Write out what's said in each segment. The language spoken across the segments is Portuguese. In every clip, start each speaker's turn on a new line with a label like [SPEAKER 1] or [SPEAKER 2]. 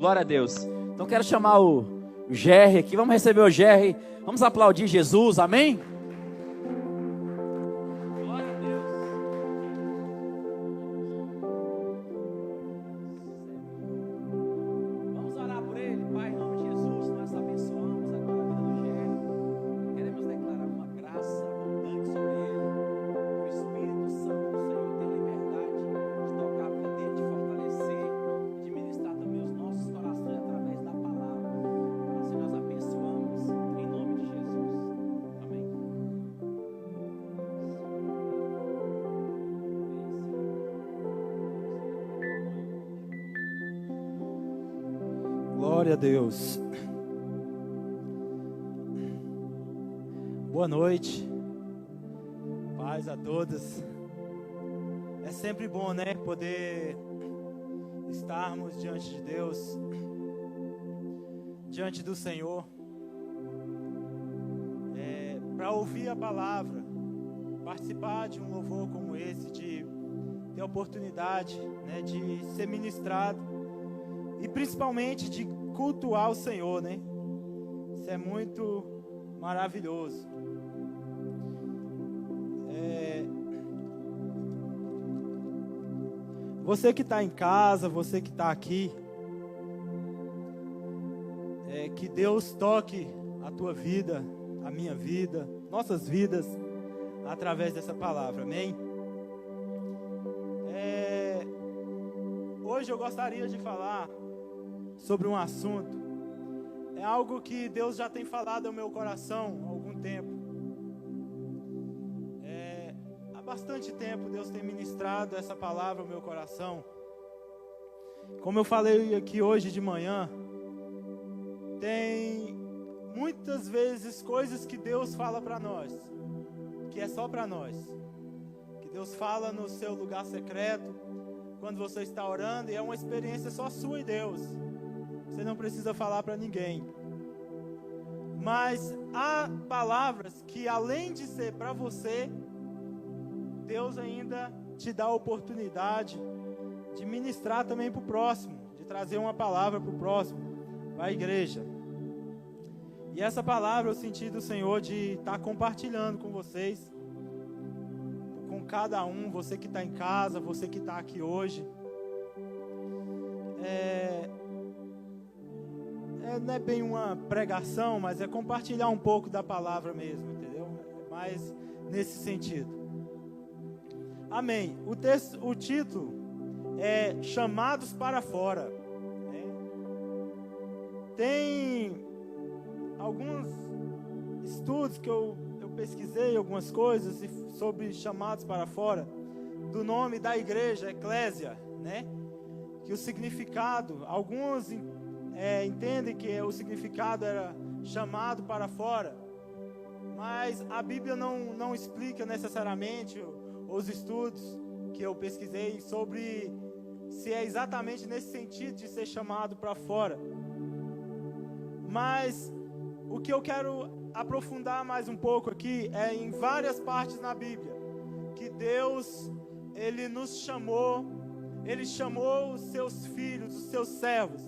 [SPEAKER 1] Glória a Deus. Então quero chamar o Jerry aqui. Vamos receber o Jerry. Vamos aplaudir Jesus. Amém? Glória a Deus. Vamos orar por ele. Pai, em nome de Jesus, nós abençoamos agora a vida do Jerry. Queremos declarar uma graça abundante sobre ele. O Espírito Santo do Senhor tem liberdade de tocar a vida dele, de fortalecer, de ministrar também os nossos corações através da palavra. Assim nós abençoamos em nome de Jesus. Amém.
[SPEAKER 2] Glória a Deus. Boa noite. Paz a todos. É sempre bom, né, poder estarmos diante de Deus, diante do Senhor, para ouvir a palavra, participar de um louvor como esse, de ter a oportunidade, né, de ser ministrado e principalmente de cultuar o Senhor, né? Isso é muito maravilhoso. Você que está em casa, você que está aqui, que Deus toque a tua vida, a minha vida, nossas vidas, através dessa palavra, amém? Hoje eu gostaria de falar sobre um assunto, é algo que Deus já tem falado ao meu coração há algum tempo. Há bastante tempo Deus tem ministrado essa palavra ao meu coração. Como eu falei aqui hoje de manhã, tem muitas vezes coisas que Deus fala para nós, que é só para nós, que Deus fala no seu lugar secreto, quando você está orando, e é uma experiência só sua e Deus. Você não precisa falar para ninguém. Mas há palavras que, além de ser para você, Deus ainda te dá a oportunidade de ministrar também para o próximo, de trazer uma palavra para o próximo, para a igreja. E essa palavra eu senti do Senhor de estar compartilhando com vocês, com cada um, você que está em casa, você que está aqui hoje. Não é bem uma pregação, mas é compartilhar um pouco da palavra mesmo, entendeu? Mas nesse sentido. Amém. O título é Chamados para Fora. Tem alguns estudos que eu pesquisei, algumas coisas sobre chamados para fora, do nome da igreja, Eclésia, né? Que o significado, alguns entendem que o significado era chamado para fora, mas a Bíblia não explica necessariamente, os estudos que eu pesquisei sobre se é exatamente nesse sentido de ser chamado para fora. Mas o que eu quero aprofundar mais um pouco aqui é em várias partes na Bíblia que Deus, Ele nos chamou, Ele chamou os seus filhos, os seus servos,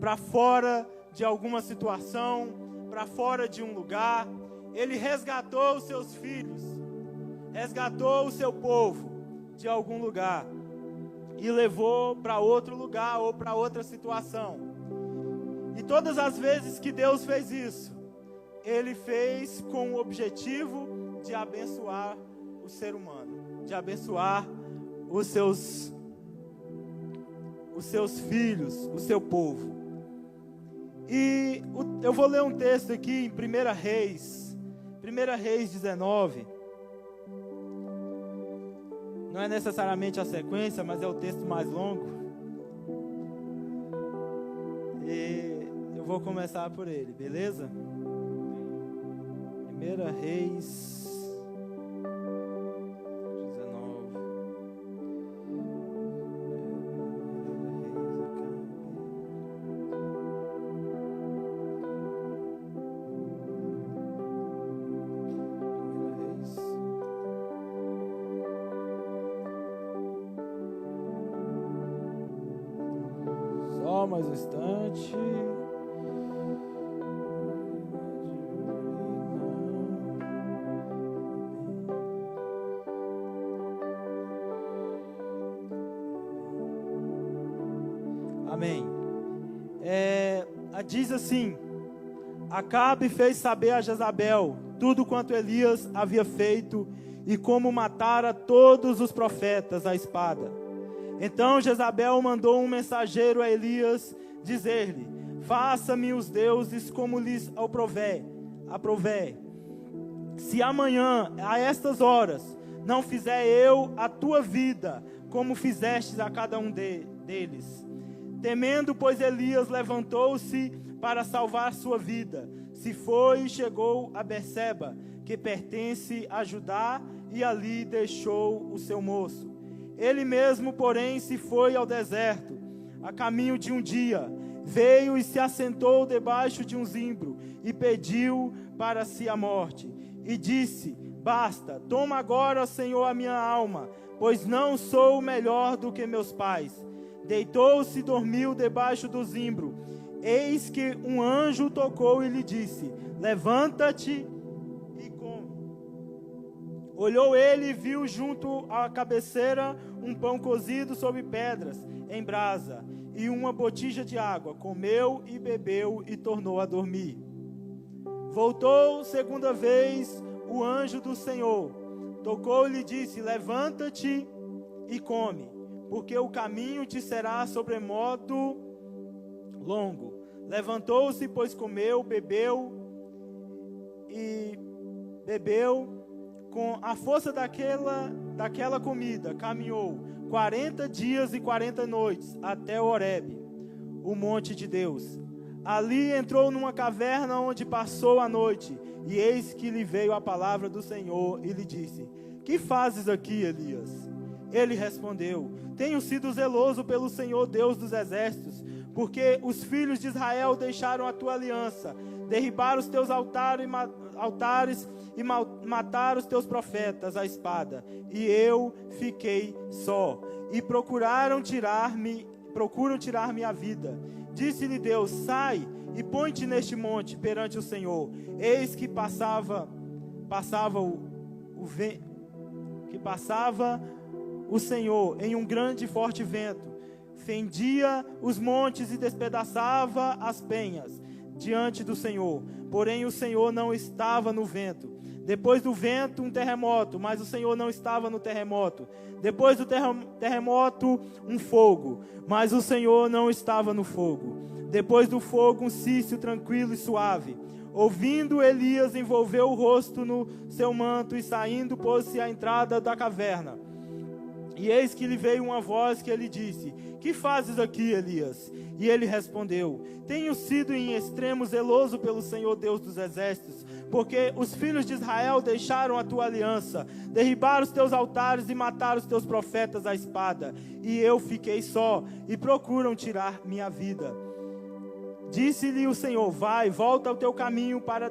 [SPEAKER 2] para fora de alguma situação, para fora de um lugar. Ele resgatou os seus filhos, resgatou o seu povo de algum lugar e levou para outro lugar ou para outra situação. E todas as vezes que Deus fez isso, Ele fez com o objetivo de abençoar o ser humano, de abençoar os seus filhos, o seu povo. E eu vou ler um texto aqui em 1 Reis 19. Não é necessariamente a sequência, mas é o texto mais longo. E eu vou começar por ele, beleza? 1 Reis 19. Só mais um instante. instante. Amém. Diz assim: Acabe fez saber a Jezabel tudo quanto Elias havia feito e como matara todos os profetas à espada. Então Jezabel mandou um mensageiro a Elias dizer-lhe: Faça-me os deuses como lhes aprouver. Se amanhã, a estas horas, não fizer eu a tua vida como fizestes a cada um deles. Temendo, pois, Elias levantou-se para salvar sua vida. Se foi e chegou a Berseba, que pertence a Judá, e ali deixou o seu moço. Ele mesmo, porém, se foi ao deserto, a caminho de um dia. Veio e se assentou debaixo de um zimbro, e pediu para si a morte. E disse: Basta, toma agora, Senhor, a minha alma, pois não sou melhor do que meus pais. Deitou-se e dormiu debaixo do zimbro. Eis que um anjo tocou e lhe disse: Levanta-te e come. Olhou ele e viu junto à cabeceira um pão cozido sobre pedras, em brasa, e uma botija de água. Comeu e bebeu e tornou a dormir. Voltou segunda vez o anjo do Senhor. Tocou e lhe disse: Levanta-te e come, porque o caminho te será sobremodo longo. Levantou-se, pois comeu, bebeu, com a força daquela comida, caminhou 40 dias e 40 noites, até Horebe, o monte de Deus. Ali entrou numa caverna onde passou a noite, e eis que lhe veio a palavra do Senhor, e lhe disse: Que fazes aqui, Elias? Ele respondeu: Tenho sido zeloso pelo Senhor Deus dos exércitos, porque os filhos de Israel deixaram a tua aliança, derribaram os teus altares e mataram os teus profetas à espada, e eu fiquei só, e procuram tirar-me a vida. Disse-lhe Deus: Sai e põe-te neste monte perante o Senhor. Eis que passava o Senhor em um grande e forte vento, fendia os montes e despedaçava as penhas diante do Senhor. Porém o Senhor não estava no vento. Depois do vento, um terremoto, mas o Senhor não estava no terremoto. Depois do terremoto, um fogo, mas o Senhor não estava no fogo. Depois do fogo, um cício tranquilo e suave. Ouvindo, Elias envolveu o rosto no seu manto e saindo, pôs-se à entrada da caverna. E eis que lhe veio uma voz que lhe disse: Que fazes aqui, Elias? E ele respondeu: Tenho sido em extremo zeloso pelo Senhor Deus dos exércitos, porque os filhos de Israel deixaram a tua aliança, derribaram os teus altares e mataram os teus profetas à espada. E eu fiquei só, e procuram tirar minha vida. Disse-lhe o Senhor: Vai, volta ao teu caminho para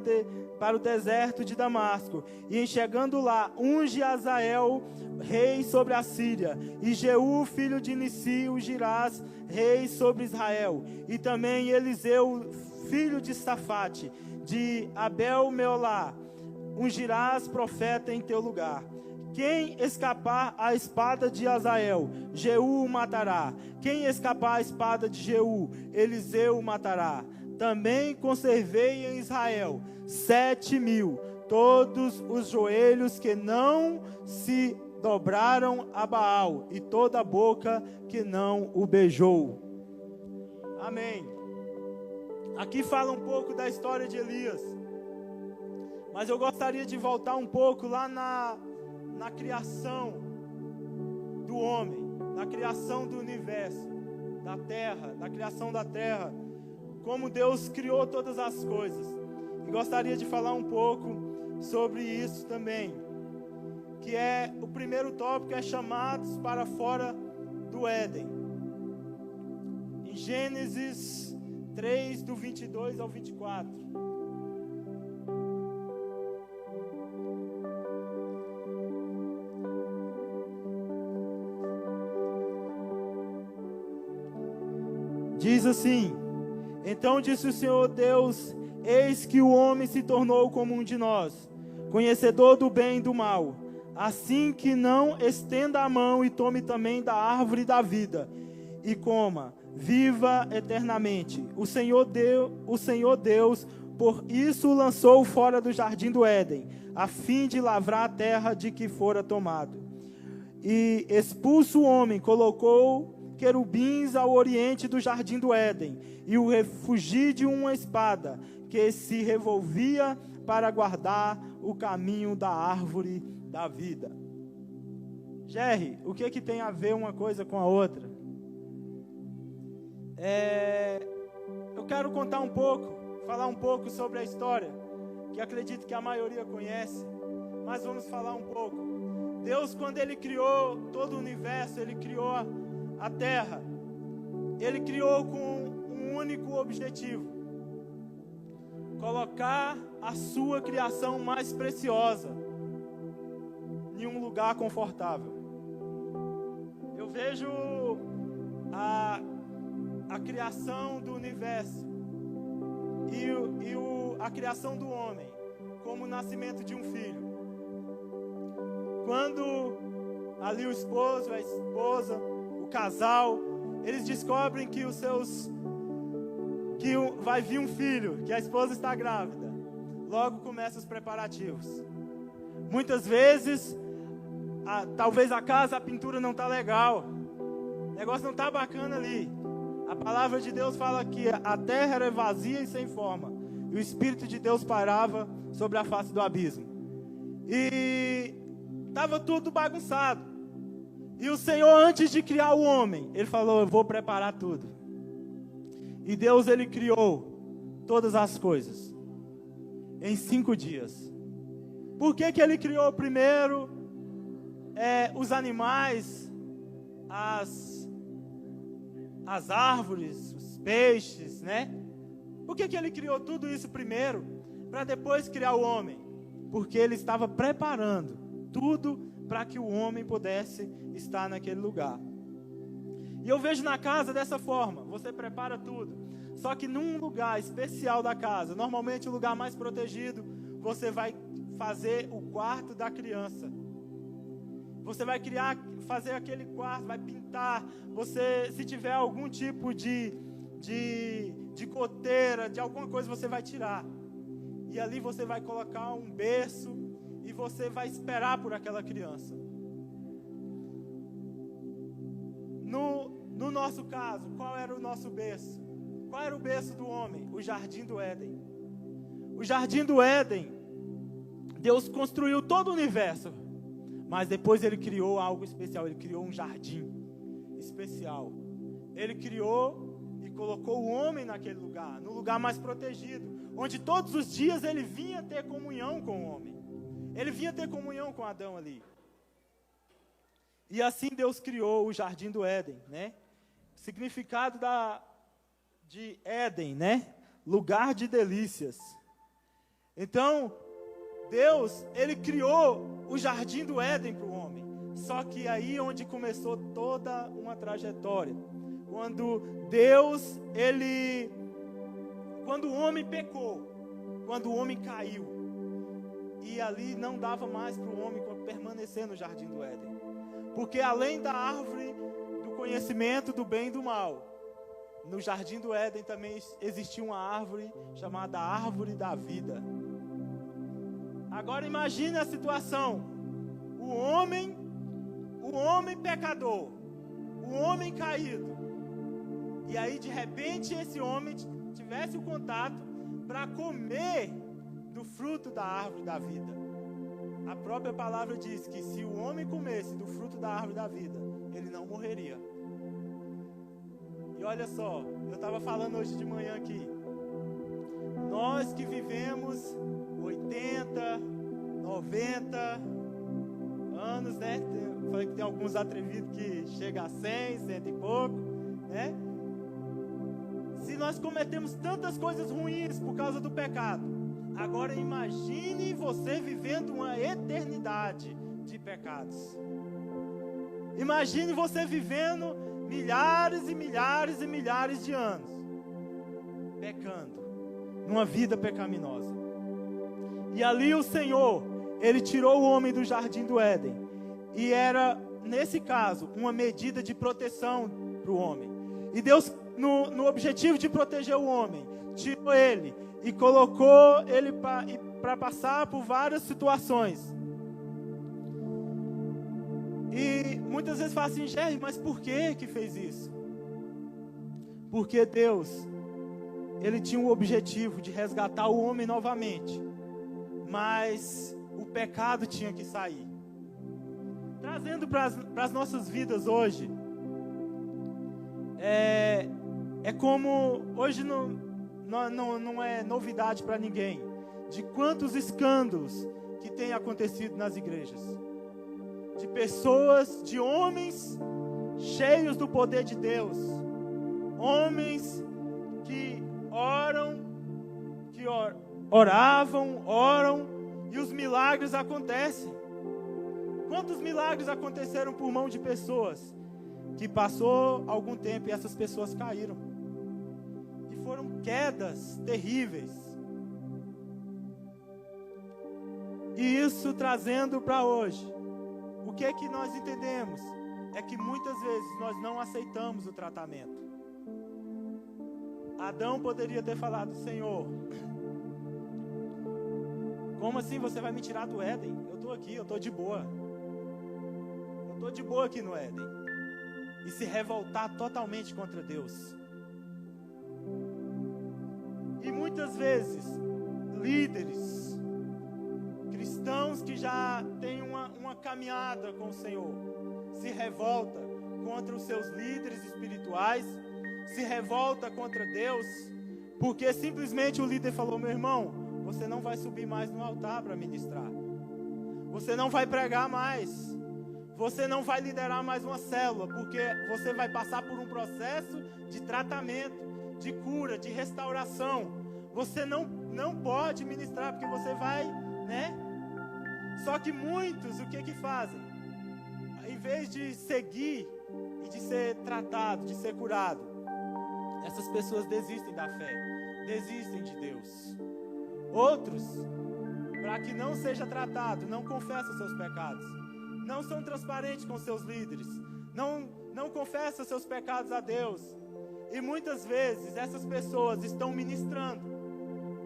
[SPEAKER 2] o deserto de Damasco, e chegando lá, unge Azael, rei sobre a Síria, e Jeú, filho de Nissi, ungirás, rei sobre Israel, e também Eliseu, filho de Safate, de Abel-Meolá, ungirás profeta em teu lugar. Quem escapar à espada de Azael, Jeú o matará. Quem escapar à espada de Jeú, Eliseu o matará. Também conservei em Israel 7.000, todos os joelhos que não se dobraram a Baal, e toda a boca que não o beijou. Amém. Aqui fala um pouco da história de Elias, mas eu gostaria de voltar um pouco lá na criação do homem, na criação do universo, da terra, na criação da terra, como Deus criou todas as coisas. E gostaria de falar um pouco sobre isso também, que é o primeiro tópico, é chamados para fora do Éden. Em Gênesis 3, do 22 ao 24. Diz assim: Então disse o Senhor Deus: eis que o homem se tornou como um de nós, conhecedor do bem e do mal. Assim que não estenda a mão e tome também da árvore da vida, e coma, viva eternamente. O Senhor Deus, por isso o lançou fora do jardim do Éden, a fim de lavrar a terra de que fora tomado. E expulso o homem, colocou querubins ao oriente do jardim do Éden, e o refugi de uma espada, que se revolvia para guardar o caminho da árvore da vida. Jerry, o que tem a ver uma coisa com a outra? Eu quero contar um pouco, falar um pouco sobre a história, que acredito que a maioria conhece, mas vamos falar um pouco. Deus, quando Ele criou todo o universo, Ele criou a terra, Ele criou com um único objetivo: colocar a sua criação mais preciosa em um lugar confortável. Eu vejo a criação do universo e a criação do homem como o nascimento de um filho. Quando ali o esposo, a esposa, o casal, eles descobrem que vai vir um filho, que a esposa está grávida, logo começam os preparativos. Muitas vezes, talvez a casa, a pintura não está legal, o negócio não está bacana ali. A palavra de Deus fala que a terra era vazia e sem forma, e o Espírito de Deus pairava sobre a face do abismo. E estava tudo bagunçado. E o Senhor, antes de criar o homem, Ele falou: eu vou preparar tudo. E Deus, Ele criou todas as coisas em 5 dias. Por que Ele criou primeiro os animais, as árvores, os peixes, né? Por que Ele criou tudo isso primeiro, para depois criar o homem? Porque Ele estava preparando tudo para que o homem pudesse estar naquele lugar. E eu vejo na casa dessa forma: você prepara tudo, só que num lugar especial da casa, normalmente o lugar mais protegido, você vai fazer o quarto da criança. Você vai fazer aquele quarto, vai pintar. Você, se tiver algum tipo de goteira, de alguma coisa, você vai tirar. E ali você vai colocar um berço e você vai esperar por aquela criança. No nosso caso, qual era o nosso berço? Qual era o berço do homem? O jardim do Éden. O jardim do Éden, Deus construiu todo o universo, mas depois Ele criou algo especial. Ele criou um jardim especial. Ele criou e colocou o homem naquele lugar, no lugar mais protegido, onde todos os dias Ele vinha ter comunhão com o homem. Ele vinha ter comunhão com Adão ali. E assim Deus criou o jardim do Éden, né? Significado de Éden, né? Lugar de delícias. Então, Deus, Ele criou o jardim do Éden para o homem. Só que aí onde começou toda uma trajetória. Quando o homem pecou, quando o homem caiu, e ali não dava mais para o homem permanecer no jardim do Éden. Porque além da árvore do conhecimento do bem e do mal, no jardim do Éden também existia uma árvore chamada árvore da vida. Agora imagine a situação: o homem pecador, o homem caído, e aí de repente esse homem tivesse o contato para comer do fruto da árvore da vida. A própria palavra diz que se o homem comesse do fruto da árvore da vida, ele não morreria. E olha só, eu estava falando hoje de manhã aqui, nós que vivemos 80, 90 anos, né? Eu falei que tem alguns atrevidos que chegam a 100 e pouco, né? Se nós cometemos tantas coisas ruins por causa do pecado, agora imagine você vivendo uma eternidade de pecados. Imagine você vivendo milhares e milhares e milhares de anos pecando, numa vida pecaminosa. E ali o Senhor, Ele tirou o homem do jardim do Éden. E era, nesse caso, uma medida de proteção para o homem. E Deus, no objetivo de proteger o homem, tirou ele e colocou ele para passar por várias situações. E muitas vezes fala assim, Jerry, mas por que fez isso? Porque Deus, Ele tinha o objetivo de resgatar o homem novamente. Mas o pecado tinha que sair. Trazendo para as nossas vidas hoje, é como, hoje não é novidade para ninguém, de quantos escândalos que tem acontecido nas igrejas. De pessoas, de homens cheios do poder de Deus. Homens que oram, e os milagres acontecem. Quantos milagres aconteceram por mão de pessoas que passou algum tempo e essas pessoas caíram? E foram quedas terríveis. E isso trazendo para hoje, o que é que nós entendemos? É que muitas vezes nós não aceitamos o tratamento. Adão poderia ter falado, Senhor, como assim você vai me tirar do Éden? Eu estou aqui, eu estou de boa. Eu estou de boa aqui no Éden. E se revoltar totalmente contra Deus. E muitas vezes, líderes, cristãos que já têm uma caminhada com o Senhor, se revolta contra os seus líderes espirituais, se revolta contra Deus, porque simplesmente o líder falou, meu irmão, você não vai subir mais no altar para ministrar. Você não vai pregar mais. Você não vai liderar mais uma célula, porque você vai passar por um processo de tratamento, de cura, de restauração. Você não pode ministrar, porque você vai, né? Só que muitos, o que fazem? Em vez de seguir e de ser tratado, de ser curado, essas pessoas desistem da fé, desistem de Deus. Outros, para que não seja tratado, não confessam seus pecados, não são transparentes com seus líderes, não confessam seus pecados a Deus. E muitas vezes essas pessoas estão ministrando,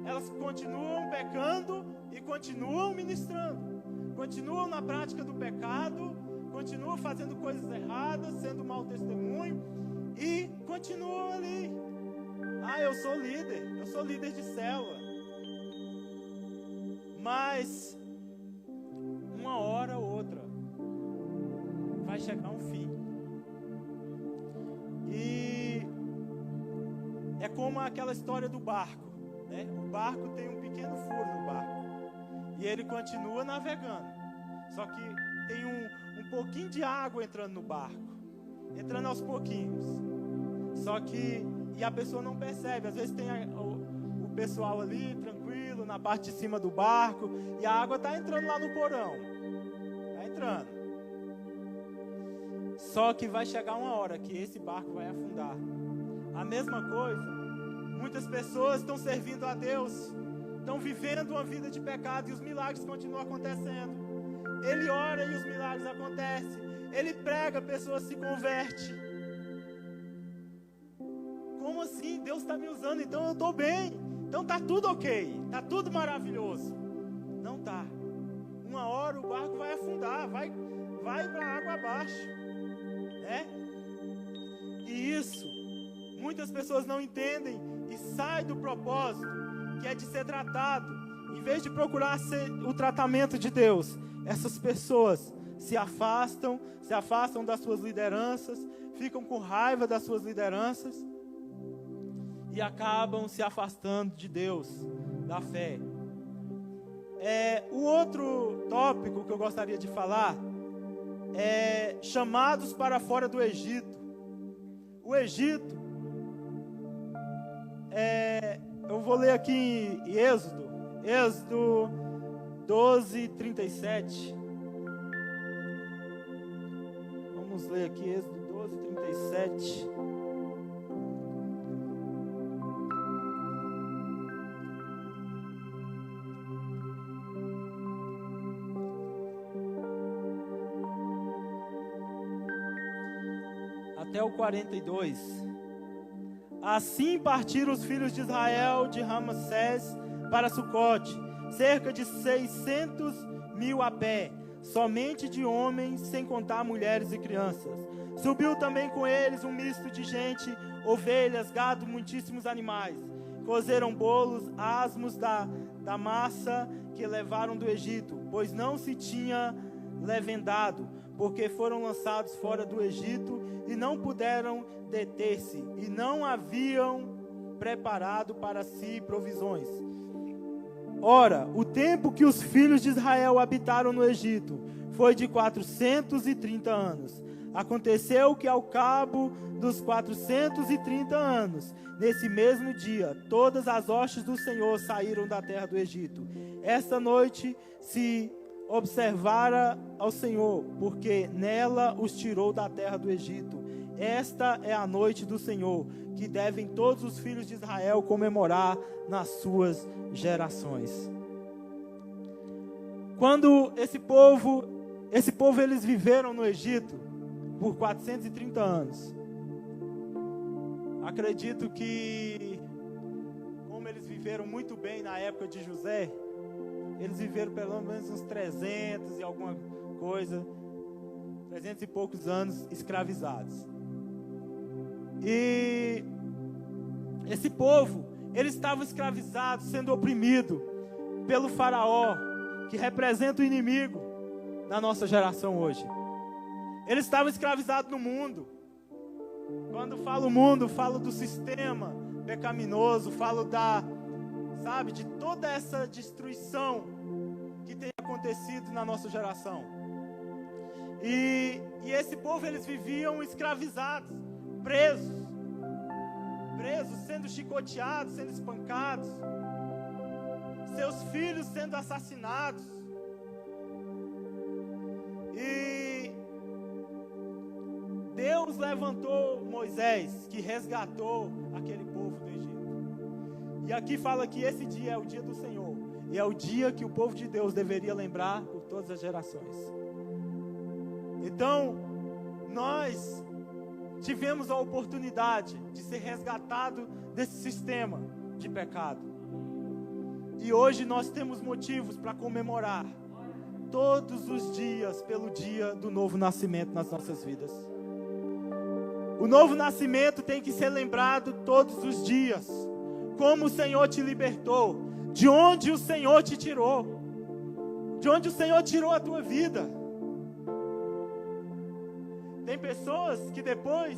[SPEAKER 2] elas continuam pecando e continuam ministrando, continuam na prática do pecado, continuam fazendo coisas erradas, sendo mau testemunho e continuam ali. Eu sou líder de célula. Mas uma hora ou outra vai chegar um fim. E é como aquela história do barco, né? O barco tem um pequeno furo no barco e ele continua navegando. Só que tem um pouquinho de água entrando no barco, entrando aos pouquinhos. Só que a pessoa não percebe. Às vezes tem o pessoal ali tranquilo na parte de cima do barco e a água está entrando lá no porão. Está entrando. Só que vai chegar uma hora que esse barco vai afundar. A mesma coisa, muitas pessoas estão servindo a Deus, estão vivendo uma vida de pecado e os milagres continuam acontecendo. Ele ora e os milagres acontecem. Ele prega, a pessoa se converte. Como assim? Deus está me usando, então eu estou bem. Então está tudo ok, está tudo maravilhoso. Não está. Uma hora o barco vai afundar, vai para a água abaixo, né? E isso, muitas pessoas não entendem e saem do propósito, que é de ser tratado. Em vez de procurar o tratamento de Deus, essas pessoas se afastam das suas lideranças, ficam com raiva das suas lideranças e acabam se afastando de Deus, da fé. O outro tópico que eu gostaria de falar é chamados para fora do Egito. O Egito, eu vou ler aqui em Êxodo 12, 37. Vamos ler aqui Êxodo 12, 37. até o 42. Assim partiram os filhos de Israel de Ramassés para Sucote, cerca de 600.000 a pé, somente de homens, sem contar mulheres e crianças. Subiu também com eles um misto de gente, ovelhas, gado, muitíssimos animais. Cozeram bolos, asmos da massa que levaram do Egito, pois não se tinha levedado, porque foram lançados fora do Egito e não puderam deter-se, e não haviam preparado para si provisões. Ora, o tempo que os filhos de Israel habitaram no Egito foi de 430 anos. Aconteceu que ao cabo dos 430 anos, nesse mesmo dia, todas as hostes do Senhor saíram da terra do Egito. Esta noite se observara ao Senhor, porque nela os tirou da terra do Egito. Esta é a noite do Senhor, que devem todos os filhos de Israel comemorar nas suas gerações. Quando esse povo eles viveram no Egito por 430 anos. Acredito que, como eles viveram muito bem na época de José, eles viveram pelo menos uns 300 e alguma coisa, 300 e poucos anos escravizados. E esse povo, eles estavam escravizados, sendo oprimido pelo faraó, que representa o inimigo da nossa geração hoje. Eles estavam escravizados no mundo. Quando falo mundo, falo do sistema pecaminoso, falo de toda essa destruição que tem acontecido na nossa geração. E esse povo, eles viviam escravizados, presos, sendo chicoteados, sendo espancados, seus filhos sendo assassinados. E Deus levantou Moisés, que resgatou aquele povo do Egito. E aqui fala que esse dia é o dia do Senhor, e é o dia que o povo de Deus deveria lembrar por todas as gerações. Então, nós tivemos a oportunidade de ser resgatado desse sistema de pecado. E hoje nós temos motivos para comemorar todos os dias pelo dia do novo nascimento nas nossas vidas. O novo nascimento tem que ser lembrado todos os dias. Como o Senhor te libertou, de onde o Senhor te tirou, de onde o Senhor tirou a tua vida. Tem pessoas que depois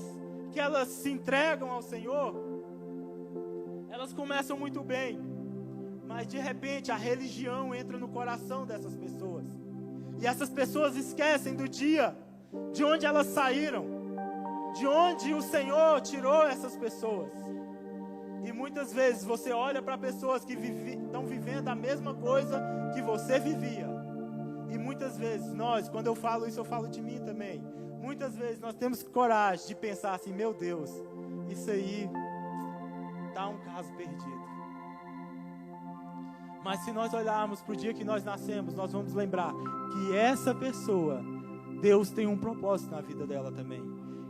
[SPEAKER 2] que elas se entregam ao Senhor, elas começam muito bem, mas de repente a religião entra no coração dessas pessoas, e essas pessoas esquecem do dia de onde elas saíram, de onde o Senhor tirou essas pessoas. E muitas vezes você olha para pessoas que estão vivendo a mesma coisa que você vivia, e muitas vezes nós, quando eu falo isso, eu falo de mim também. Muitas vezes nós temos coragem de pensar assim: meu Deus, isso aí está um caso perdido. Mas se nós olharmos para o dia que nós nascemos, nós vamos lembrar que essa pessoa, Deus tem um propósito na vida dela também.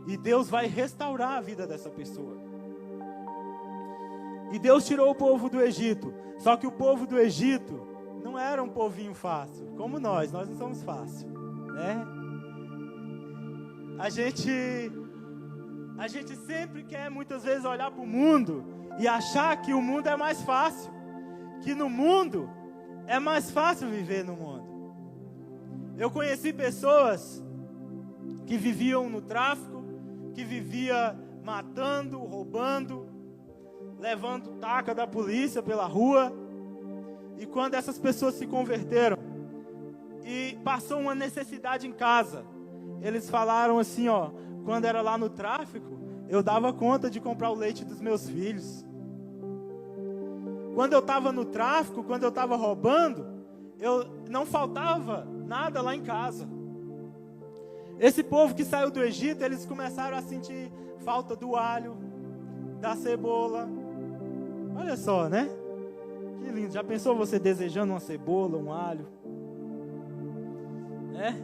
[SPEAKER 2] E Deus vai restaurar a vida dessa pessoa. E Deus tirou o povo do Egito. Só que o povo do Egito não era um povinho fácil, como nós não somos fáceis, né? A gente sempre quer muitas vezes olhar para o mundo e achar que o mundo é mais fácil, que no mundo é mais fácil viver no mundo. Eu conheci pessoas que viviam no tráfico, que vivia matando, roubando, levando taca da polícia pela rua. E quando essas pessoas se converteram e passou uma necessidade em casa, eles falaram assim, ó: quando era lá no tráfico, eu dava conta de comprar o leite dos meus filhos. Quando eu estava no tráfico, quando eu estava roubando, eu não faltava nada lá em casa. Esse povo que saiu do Egito, eles começaram a sentir falta do alho, da cebola. Olha só, né? Que lindo. Já pensou você desejando uma cebola, um alho? Né?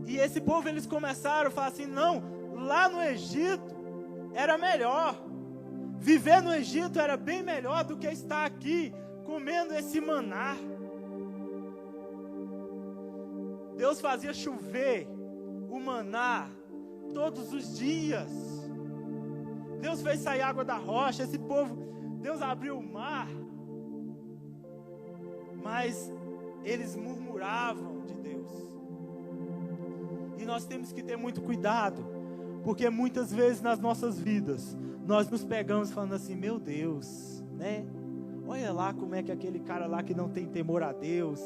[SPEAKER 2] E esse povo, eles começaram a falar assim: não, lá no Egito era melhor. Viver no Egito era bem melhor do que estar aqui comendo esse maná. Deus fazia chover o maná todos os dias. Deus fez sair água da rocha. Esse povo, Deus abriu o mar. Mas eles murmuravam de Deus. E nós temos que ter muito cuidado, porque muitas vezes nas nossas vidas nós nos pegamos falando assim: meu Deus, né? Olha lá como é que aquele cara lá que não tem temor a Deus,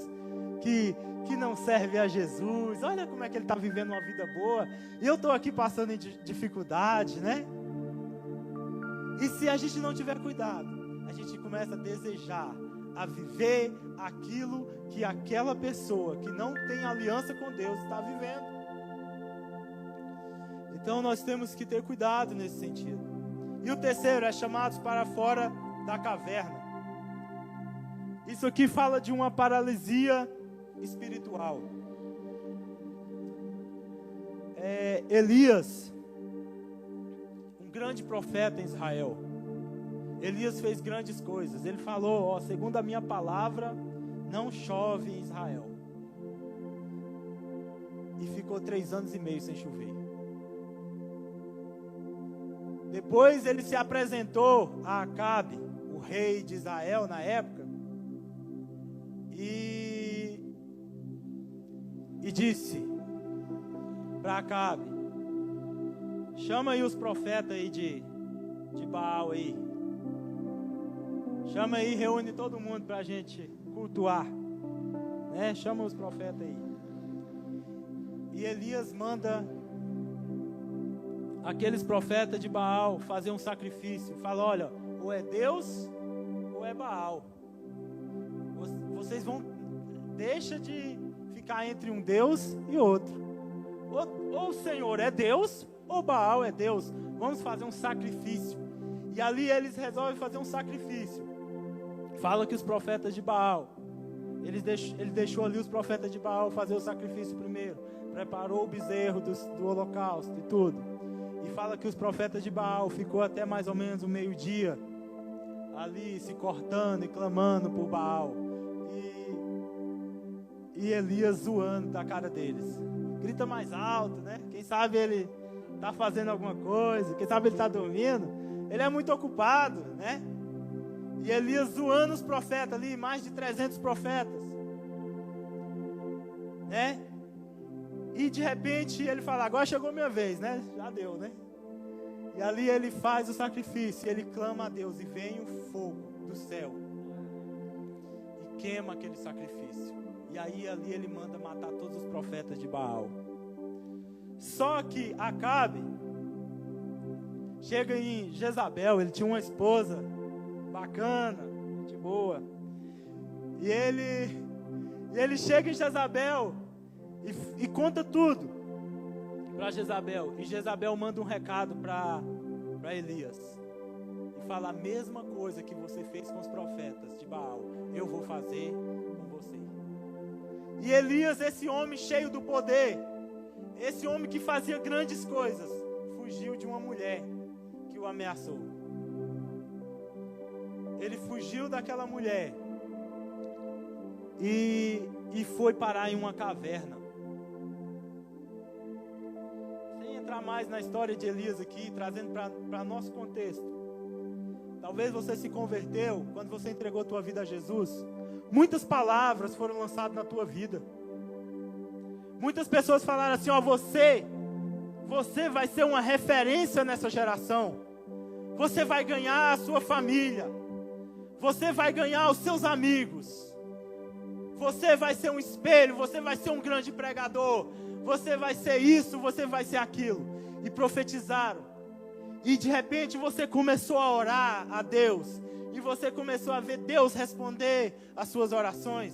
[SPEAKER 2] que não serve a Jesus, olha como é que ele está vivendo uma vida boa, e eu estou aqui passando em dificuldade, né? E se a gente não tiver cuidado, a gente começa a desejar, a viver aquilo que aquela pessoa que não tem aliança com Deus está vivendo. Então nós temos que ter cuidado nesse sentido. E o terceiro é chamados para fora da caverna. Isso aqui fala de uma paralisia espiritual. Elias, um grande profeta em Israel. Elias fez grandes coisas. Ele falou: segundo a minha palavra, não chove em Israel. E ficou 3 anos e meio sem chover. Depois ele se apresentou a Acabe, o rei de Israel na época, e disse para Acabe: chama aí os profetas aí de Baal aí. Chama aí, reúne todo mundo para a gente cultuar, né? Chama os profetas aí. E Elias manda aqueles profetas de Baal fazer um sacrifício. Fala: olha, ou é Deus ou é Baal. Vocês vão, deixa de ficar entre um Deus e outro. Ou o Senhor é Deus, ou Baal é Deus. Vamos fazer um sacrifício. E ali eles resolvem fazer um sacrifício. Fala que os profetas de Baal, ele deixou ali os profetas de Baal fazer o sacrifício primeiro. Preparou o bezerro do holocausto e tudo. E fala que os profetas de Baal ficou até mais ou menos o meio-dia ali se cortando e clamando por Baal. E Elias zoando da cara deles. Grita mais alto, né? Quem sabe ele está fazendo alguma coisa, quem sabe ele está dormindo. Ele é muito ocupado, né? E Elias zoando os profetas ali, mais de 300 profetas, né? E de repente ele fala: agora chegou minha vez, né? Já deu, né? E ali ele faz o sacrifício, ele clama a Deus, e vem o fogo do céu e queima aquele sacrifício. E aí ali ele manda matar todos os profetas de Baal. Só que Acabe chega em Jezabel. Ele tinha uma esposa bacana, de boa. E ele chega em Jezabel e conta tudo para Jezabel. E Jezabel manda um recado para Elias e fala: a mesma coisa que você fez com os profetas de Baal, eu vou fazer com você. E Elias, esse homem cheio do poder, esse homem que fazia grandes coisas, fugiu de uma mulher que o ameaçou. Ele fugiu daquela mulher e foi parar em uma caverna. Sem entrar mais na história de Elias aqui, trazendo para nosso contexto. Talvez você se converteu quando você entregou a tua vida a Jesus. Muitas palavras foram lançadas na tua vida. Muitas pessoas falaram assim: você vai ser uma referência nessa geração. Você vai ganhar a sua família. Você vai ganhar os seus amigos. Você vai ser um espelho. Você vai ser um grande pregador. Você vai ser isso, você vai ser aquilo. E profetizaram. E de repente você começou a orar a Deus. E você começou a ver Deus responder as suas orações.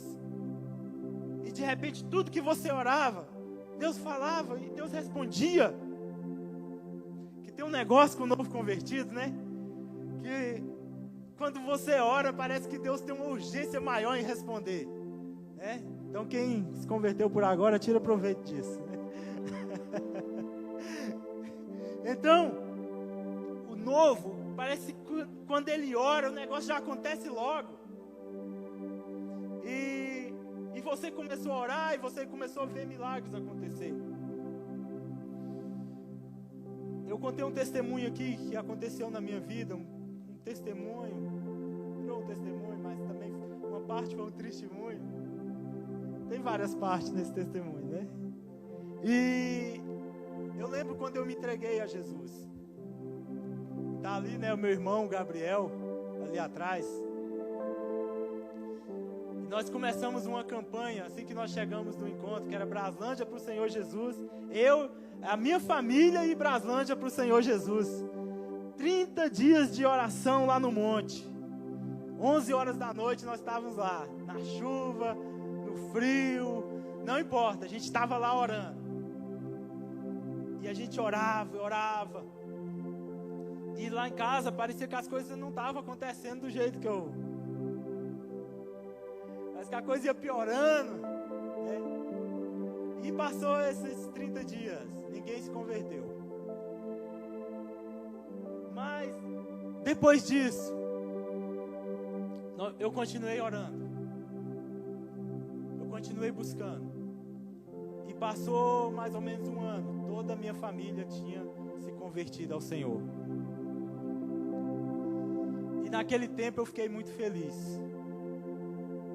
[SPEAKER 2] E de repente tudo que você orava, Deus falava e Deus respondia. Que tem um negócio com o novo convertido, né? Que quando você ora, parece que Deus tem uma urgência maior em responder, né? Então quem se converteu por agora, tira proveito disso, né? Então, o novo, parece que quando ele ora, o negócio já acontece logo. E você começou a orar e você começou a ver milagres acontecer. Eu contei um testemunho aqui que aconteceu na minha vida, um testemunho, virou um testemunho, mas também uma parte foi um testemunho. Tem várias partes nesse testemunho, né? E eu lembro quando eu me entreguei a Jesus. Tá ali, né, o meu irmão Gabriel, ali atrás. Nós começamos uma campanha, assim que nós chegamos no encontro, que era Braslândia para o Senhor Jesus. Eu, a minha família e Braslândia para o Senhor Jesus. 30 dias de oração lá no monte. 11 horas da noite nós estávamos lá, na chuva, no frio, não importa, a gente estava lá orando. E a gente orava. E lá em casa parecia que as coisas não estavam acontecendo do jeito que eu... Mas que a coisa ia piorando, né? E passou esses 30 dias, ninguém se converteu. Mas, depois disso, eu continuei orando. Eu continuei buscando. E passou mais ou menos um ano, toda a minha família tinha se convertido ao Senhor. E naquele tempo eu fiquei muito feliz.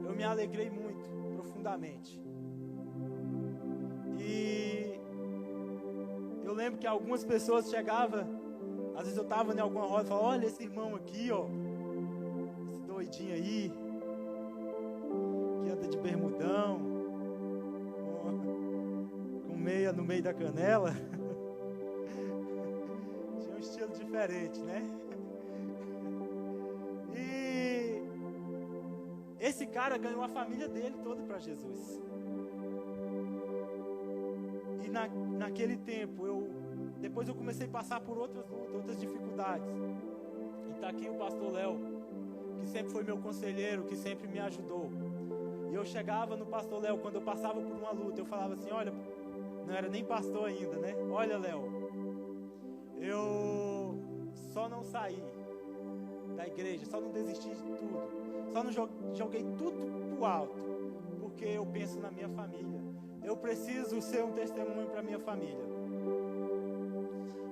[SPEAKER 2] Eu me alegrei muito, profundamente. E eu lembro que algumas pessoas chegavam, às vezes eu estava em alguma roda e falava, olha esse irmão aqui, ó, esse doidinho aí, que anda de bermudão, com meia no meio da canela. Tinha um estilo diferente, né? Esse cara ganhou a família dele toda para Jesus. E naquele tempo, depois eu comecei a passar por outras lutas, outras dificuldades. E está aqui o pastor Léo, que sempre foi meu conselheiro, que sempre me ajudou. E eu chegava no pastor Léo, quando eu passava por uma luta, eu falava assim, olha, não era nem pastor ainda, né? Olha, Léo, eu só não saí da igreja, só não desisti de tudo. Só não joguei tudo pro alto, porque eu penso na minha família. Eu preciso ser um testemunho para minha família.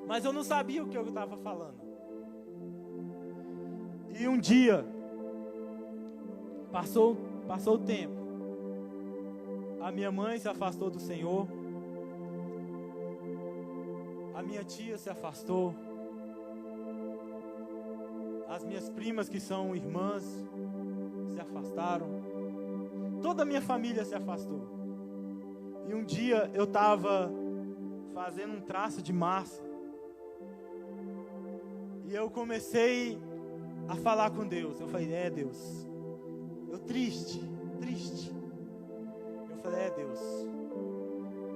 [SPEAKER 2] Mas eu não sabia o que eu estava falando. E um dia, passou o tempo. A minha mãe se afastou do Senhor. A minha tia se afastou. As minhas primas, que são irmãs, se afastaram. Toda a minha família se afastou. E um dia eu estava fazendo um traço de massa. E eu comecei a falar com Deus. Eu falei, Deus. Eu triste. Eu falei, Deus.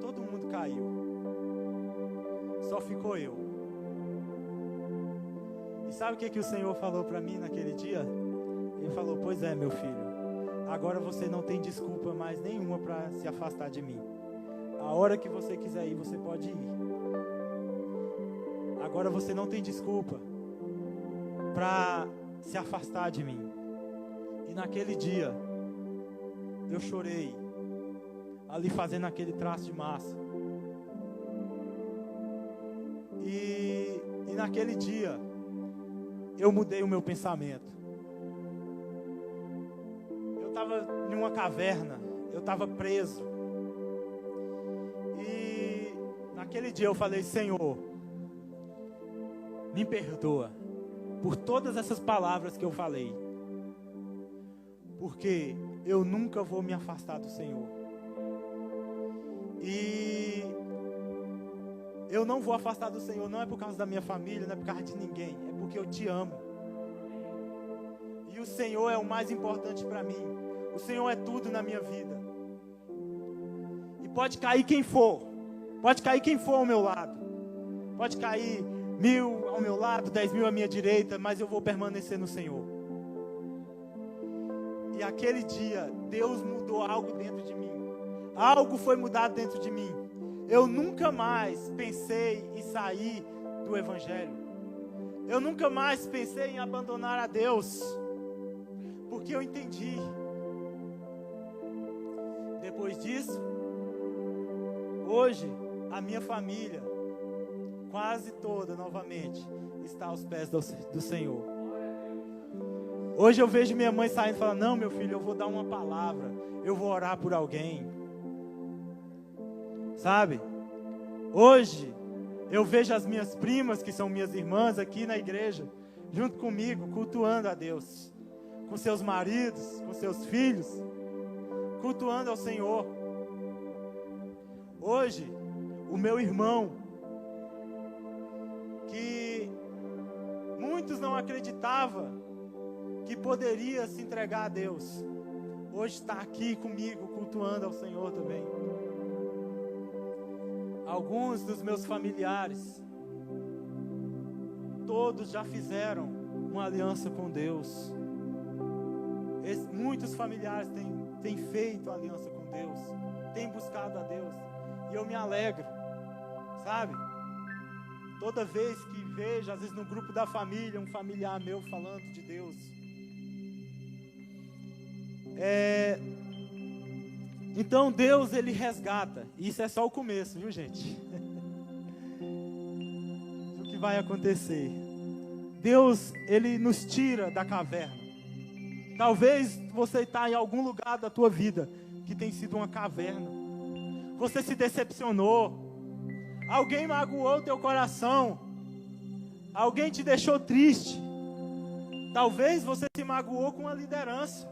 [SPEAKER 2] Todo mundo caiu. Só ficou eu. E sabe o que o Senhor falou para mim naquele dia? Ele falou, pois é, meu filho, agora você não tem desculpa mais nenhuma para se afastar de mim. A hora que você quiser ir, você pode ir. Agora você não tem desculpa para se afastar de mim. E naquele dia, eu chorei, ali fazendo aquele traço de massa. E naquele dia, eu mudei o meu pensamento. Eu estava em uma caverna, eu estava preso. E naquele dia eu falei, Senhor, me perdoa por todas essas palavras que eu falei. Porque eu nunca vou me afastar do Senhor. E eu não vou afastar do Senhor, não é por causa da minha família, não é por causa de ninguém, é porque eu te amo. E o Senhor é o mais importante para mim. O Senhor é tudo na minha vida. E pode cair quem for ao meu lado. Pode cair 1000 ao meu lado, 10.000 à minha direita, mas eu vou permanecer no Senhor. E aquele dia, Deus mudou algo dentro de mim. Algo foi mudado dentro de mim. Eu nunca mais pensei em sair do Evangelho. Eu nunca mais pensei em abandonar a Deus, porque eu entendi. Depois disso, hoje, a minha família, quase toda novamente, está aos pés do Senhor. Hoje eu vejo minha mãe saindo e falando: não, meu filho, eu vou dar uma palavra, eu vou orar por alguém. Sabe? Hoje, eu vejo as minhas primas, que são minhas irmãs aqui na igreja, junto comigo, cultuando a Deus. Com seus maridos, com seus filhos, cultuando ao Senhor. Hoje, o meu irmão, que muitos não acreditavam que poderia se entregar a Deus, hoje está aqui comigo, cultuando ao Senhor também. Alguns dos meus familiares, todos já fizeram uma aliança com Deus. Muitos familiares têm feito aliança com Deus, têm buscado a Deus, e eu me alegro, sabe? Toda vez que vejo, às vezes no grupo da família, um familiar meu falando de Deus. Então Deus, Ele resgata. E isso é só o começo, viu, gente? O que vai acontecer? Deus, Ele nos tira da caverna. Talvez você está em algum lugar da tua vida que tem sido uma caverna. Você se decepcionou. Alguém magoou o teu coração. Alguém te deixou triste. Talvez você se magoou com a liderança.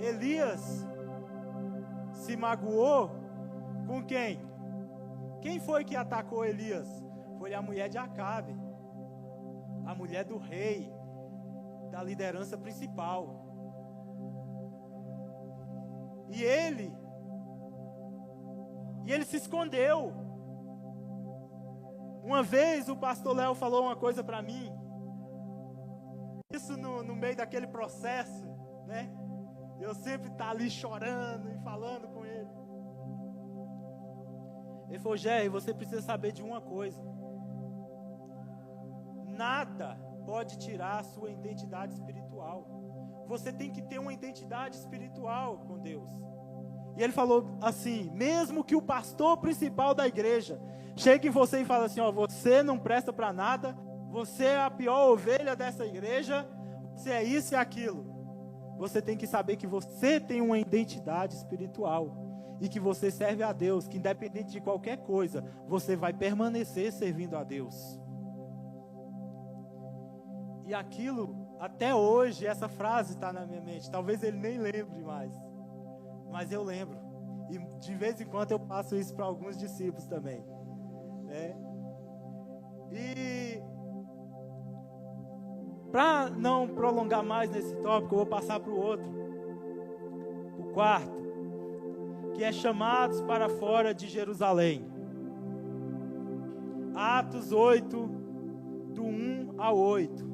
[SPEAKER 2] Elias se magoou com quem? Quem foi que atacou Elias? Foi a mulher de Acabe, a mulher do rei, da liderança principal. E ele se escondeu. Uma vez o pastor Léo falou uma coisa para mim, isso no meio daquele processo, né? Eu sempre tá ali chorando e falando com ele. Ele falou: Jerry, você precisa saber de uma coisa. Nada pode tirar a sua identidade espiritual. Você tem que ter uma identidade espiritual com Deus. E ele falou assim: mesmo que o pastor principal da igreja chegue em você e fale assim: ó, você não presta para nada, você é a pior ovelha dessa igreja, você é isso e aquilo. Você tem que saber que você tem uma identidade espiritual e que você serve a Deus, que independente de qualquer coisa, você vai permanecer servindo a Deus. E aquilo, até hoje, essa frase está na minha mente. Talvez ele nem lembre mais, mas eu lembro. E de vez em quando eu passo isso para alguns discípulos também, né? E para não prolongar mais nesse tópico, eu vou passar para o outro, o quarto, que é chamados para fora de Jerusalém. Atos 8, do 1 ao 8.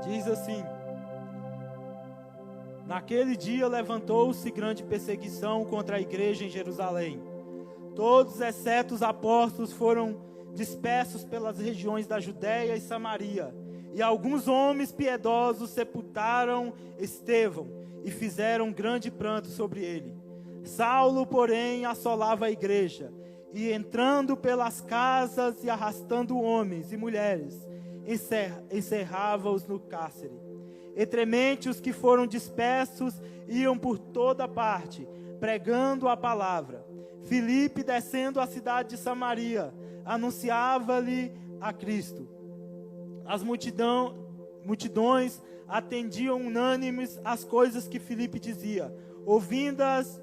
[SPEAKER 2] Diz assim: naquele dia levantou-se grande perseguição contra a igreja em Jerusalém. Todos, exceto os apóstolos, foram dispersos pelas regiões da Judéia e Samaria. E alguns homens piedosos sepultaram Estevão e fizeram grande pranto sobre ele. Saulo, porém, assolava a igreja, e entrando pelas casas e arrastando homens e mulheres, encerrava-os no cárcere. Entremente os que foram dispersos iam por toda parte, pregando a palavra. Filipe, descendo à cidade de Samaria, anunciava-lhe a Cristo. As multidões atendiam unânimes às coisas que Filipe dizia, ouvindo-as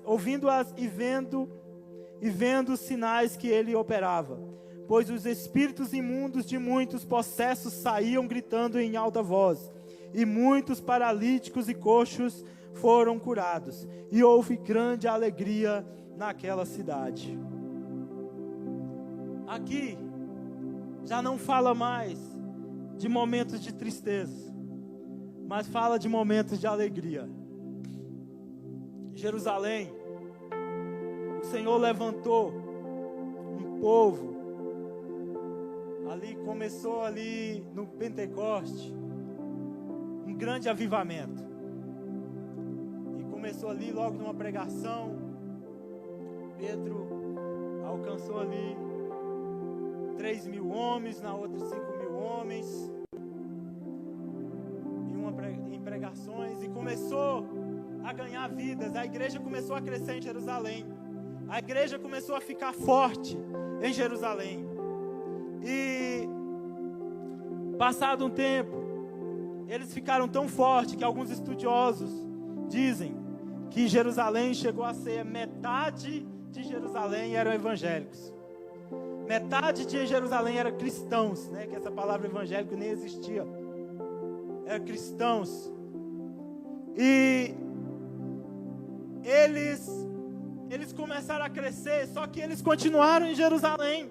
[SPEAKER 2] e vendo os sinais que ele operava. Pois os espíritos imundos de muitos possessos saíam gritando em alta voz, e muitos paralíticos e coxos foram curados, e houve grande alegria naquela cidade. Aqui, já não fala mais de momentos de tristeza, mas fala de momentos de alegria. Jerusalém, o Senhor levantou um povo, ali começou ali no Pentecoste, um grande avivamento, e começou ali logo numa pregação. Pedro alcançou ali 3.000 homens, na outra 5.000 homens, em pregações, e começou a ganhar vidas. A igreja começou a crescer em Jerusalém, a igreja começou a ficar forte em Jerusalém. E passado um tempo, eles ficaram tão fortes que alguns estudiosos dizem que Jerusalém chegou a ser metade de Jerusalém eram evangélicos, metade de Jerusalém eram cristãos, né? Que essa palavra evangélico nem existia, eram cristãos. E eles começaram a crescer, só que eles continuaram em Jerusalém,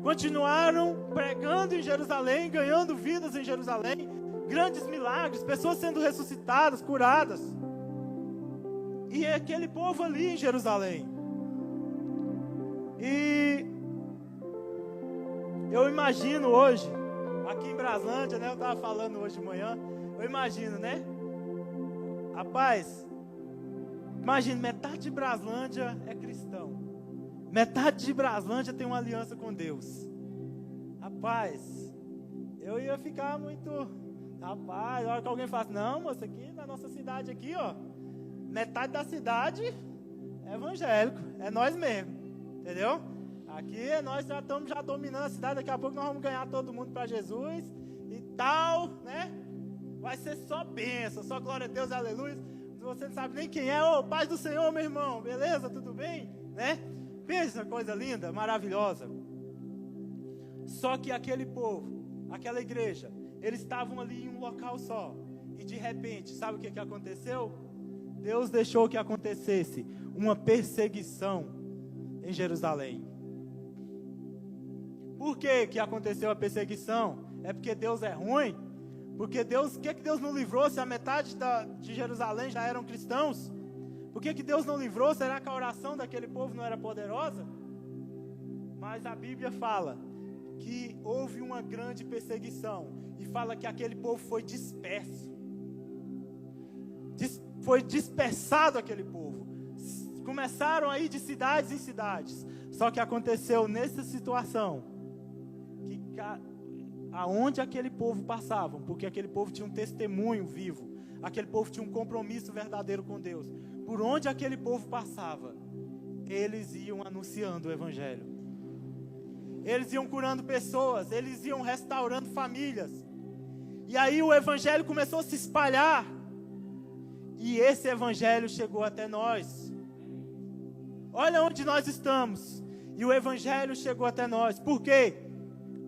[SPEAKER 2] continuaram pregando em Jerusalém, ganhando vidas em Jerusalém, grandes milagres, pessoas sendo ressuscitadas, curadas. E é aquele povo ali em Jerusalém. E eu imagino hoje, aqui em Braslândia, né? Eu estava falando hoje de manhã, eu imagino, né? Rapaz, imagina, metade de Braslândia é cristão, metade de Braslândia tem uma aliança com Deus. Rapaz, eu ia ficar muito... Rapaz, a hora que alguém fala assim, não, moça, aqui na nossa cidade aqui, ó, metade da cidade é evangélico, é nós mesmo. Entendeu? Aqui nós já estamos dominando a cidade, daqui a pouco nós vamos ganhar todo mundo para Jesus e tal, né? Vai ser só bênção, só glória a Deus, aleluia. Você não sabe nem quem é, ô, paz do Senhor, meu irmão, beleza? Tudo bem? Né? Pensa, coisa linda, maravilhosa. Só que aquele povo, aquela igreja, eles estavam ali em um local só, e de repente, sabe o que aconteceu? Deus deixou que acontecesse uma perseguição em Jerusalém. Por que aconteceu a perseguição? É porque Deus é ruim? Porque Deus, o que Deus não livrou se a metade de Jerusalém já eram cristãos? Por que Deus não livrou? Será que a oração daquele povo não era poderosa? Mas a Bíblia fala que houve uma grande perseguição, e fala que aquele povo foi disperso. Foi dispersado aquele povo. Começaram a ir de cidades em cidades. Só que aconteceu nessa situação que aonde aquele povo passava, porque aquele povo tinha um testemunho vivo, aquele povo tinha um compromisso verdadeiro com Deus. Por onde aquele povo passava, eles iam anunciando o evangelho. Eles iam curando pessoas, eles iam restaurando famílias. E aí o evangelho começou a se espalhar. E esse evangelho chegou até nós. Olha onde nós estamos. E o evangelho chegou até nós. Por quê?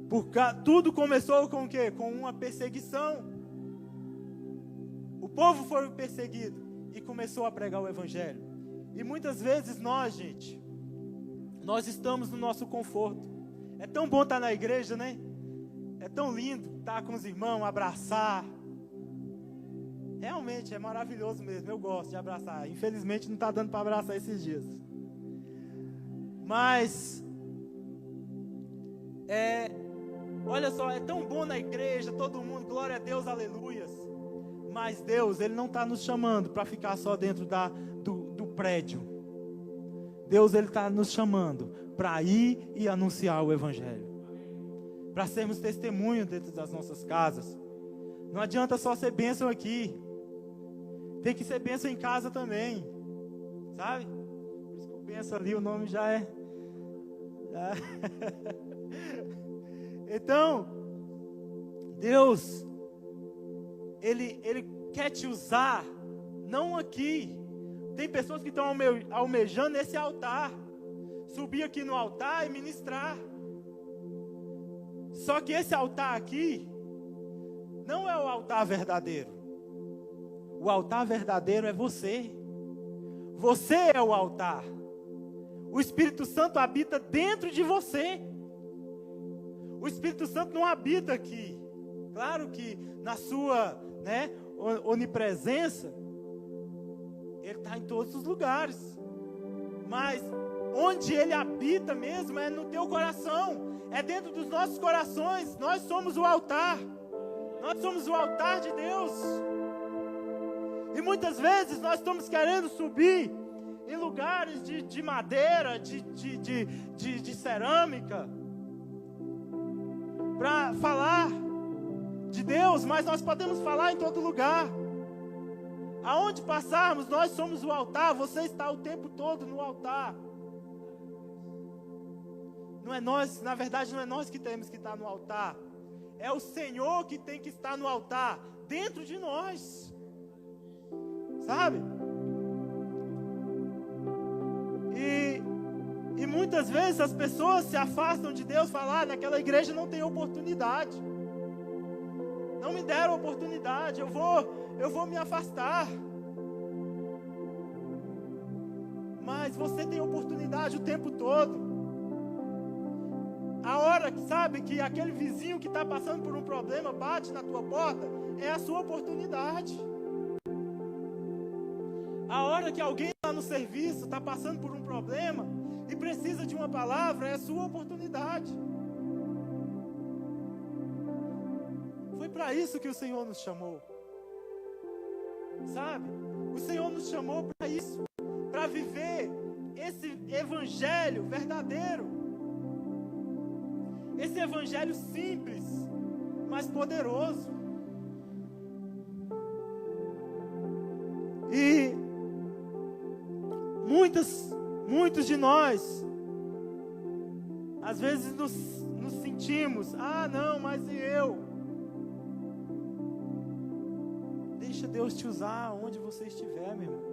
[SPEAKER 2] Porque tudo começou com o quê? Com uma perseguição. O povo foi perseguido e começou a pregar o evangelho. E muitas vezes nós, gente, nós estamos no nosso conforto. É tão bom estar na igreja, né? É tão lindo estar com os irmãos, abraçar. Realmente é maravilhoso mesmo, eu gosto de abraçar. Infelizmente não está dando para abraçar esses dias. Mas, olha só, é tão bom na igreja, todo mundo, glória a Deus, aleluias. Mas Deus, Ele não está nos chamando para ficar só dentro do prédio. Deus, Ele está nos chamando para ir e anunciar o evangelho. Para sermos testemunho dentro das nossas casas. Não adianta só ser bênção aqui. Tem que ser bênção em casa também. Sabe? Por isso que eu penso ali, o nome já é... Então, Deus, Ele quer te usar, não aqui. Tem pessoas que estão almejando esse altar. Subir aqui no altar e ministrar. Só que esse altar aqui não é o altar verdadeiro. O altar verdadeiro é você. Você é o altar. O Espírito Santo habita dentro de você. O Espírito Santo não habita aqui. Claro que na sua, onipresença, Ele está em todos os lugares. Mas onde Ele habita mesmo é no teu coração. É dentro dos nossos corações. Nós somos o altar. Nós somos o altar de Deus. E muitas vezes nós estamos querendo subir em lugares de madeira, de cerâmica, para falar de Deus, mas nós podemos falar em todo lugar. Aonde passarmos, nós somos o altar. Você está o tempo todo no altar. Não é nós, na verdade não é nós que temos que estar no altar. É o Senhor que tem que estar no altar, dentro de nós. Sabe? E muitas vezes as pessoas se afastam de Deus, falam, naquela igreja não tem oportunidade. Não me deram oportunidade, eu vou me afastar. Mas você tem oportunidade o tempo todo. A hora que sabe que aquele vizinho que está passando por um problema bate na tua porta, é a sua oportunidade. A hora que alguém lá no serviço está passando por um problema e precisa de uma palavra, é a sua oportunidade. Foi para isso que o Senhor nos chamou. Sabe? O Senhor nos chamou para isso, para viver esse evangelho verdadeiro. Esse evangelho simples, mas poderoso. E muitos de nós, às vezes nos sentimos, não, mas e eu? Deixa Deus te usar onde você estiver, meu irmão.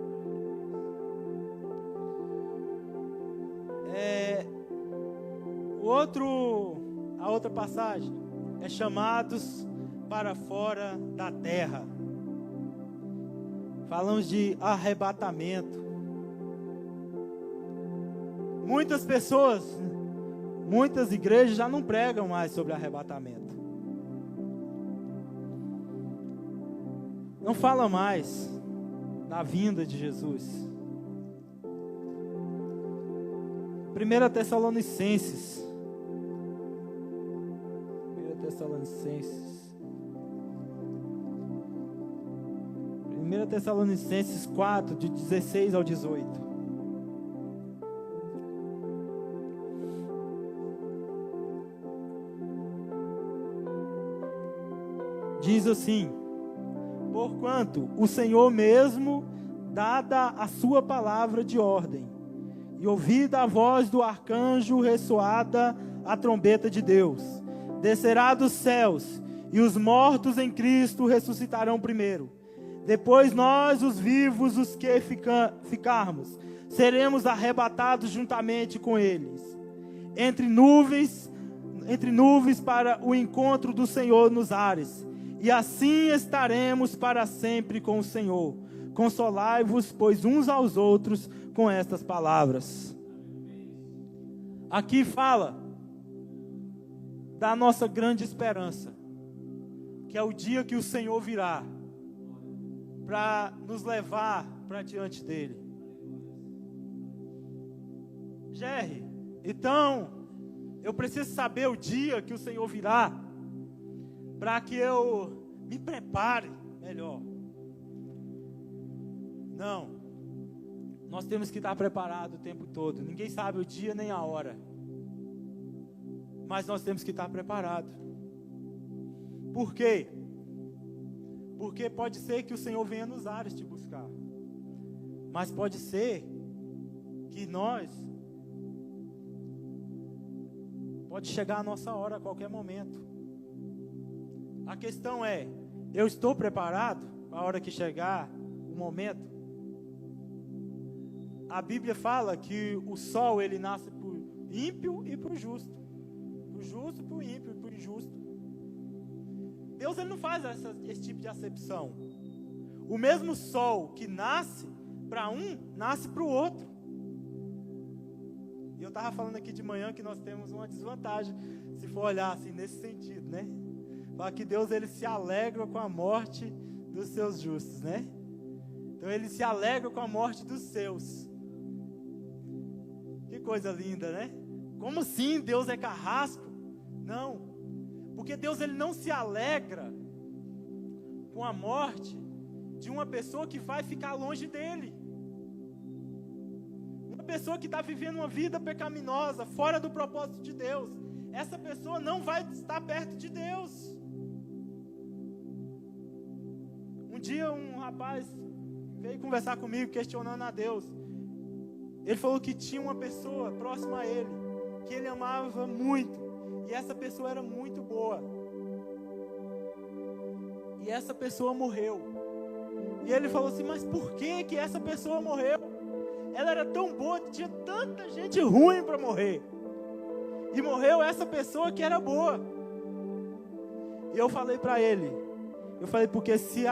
[SPEAKER 2] A outra passagem é chamados para fora da terra. Falamos de arrebatamento. Muitas pessoas, muitas igrejas já não pregam mais sobre arrebatamento. Não fala mais da vinda de Jesus. 1 Tessalonicenses 4, de 16 ao 18. Diz assim: porquanto o Senhor mesmo, dada a sua palavra de ordem, e ouvida a voz do arcanjo, ressoada a trombeta de Deus, descerá dos céus, e os mortos em Cristo ressuscitarão primeiro. Depois nós, os vivos, os que ficarmos, seremos arrebatados juntamente com eles, entre nuvens para o encontro do Senhor nos ares, e assim estaremos para sempre com o Senhor. Consolai-vos, pois, uns aos outros com estas palavras. Aqui fala da nossa grande esperança, que é o dia que o Senhor virá para nos levar para diante dele. Jerry, então eu preciso saber o dia que o Senhor virá para que eu me prepare melhor. Não, nós temos que estar preparados o tempo todo. Ninguém sabe o dia nem a hora, mas nós temos que estar preparados. Por quê? Porque pode ser que o Senhor venha nos ares te buscar, mas pode ser que pode chegar a nossa hora a qualquer momento. A questão é, eu estou preparado para a hora que chegar o momento? A Bíblia fala que o sol ele nasce para o ímpio e para o justo. Para o justo, para o ímpio e para o injusto. Deus ele não faz esse tipo de acepção. O mesmo sol que nasce para um, nasce para o outro. E eu estava falando aqui de manhã que nós temos uma desvantagem. Se for olhar assim, nesse sentido, né? Fala que Deus, ele se alegra com a morte dos seus justos, né? Então ele se alegra com a morte dos seus. Que coisa linda, né? Como assim Deus é carrasco? Não, porque Deus, ele não se alegra com a morte de uma pessoa que vai ficar longe dele. Uma pessoa que está vivendo uma vida pecaminosa, fora do propósito de Deus. Essa pessoa não vai estar perto de Deus. Um dia um rapaz veio conversar comigo, questionando a Deus. Ele falou que tinha uma pessoa próxima a ele, que ele amava muito, e essa pessoa era muito boa. E essa pessoa morreu. E ele falou assim, mas por que essa pessoa morreu? Ela era tão boa, tinha tanta gente ruim para morrer. E morreu essa pessoa que era boa. E eu falei para ele, porque se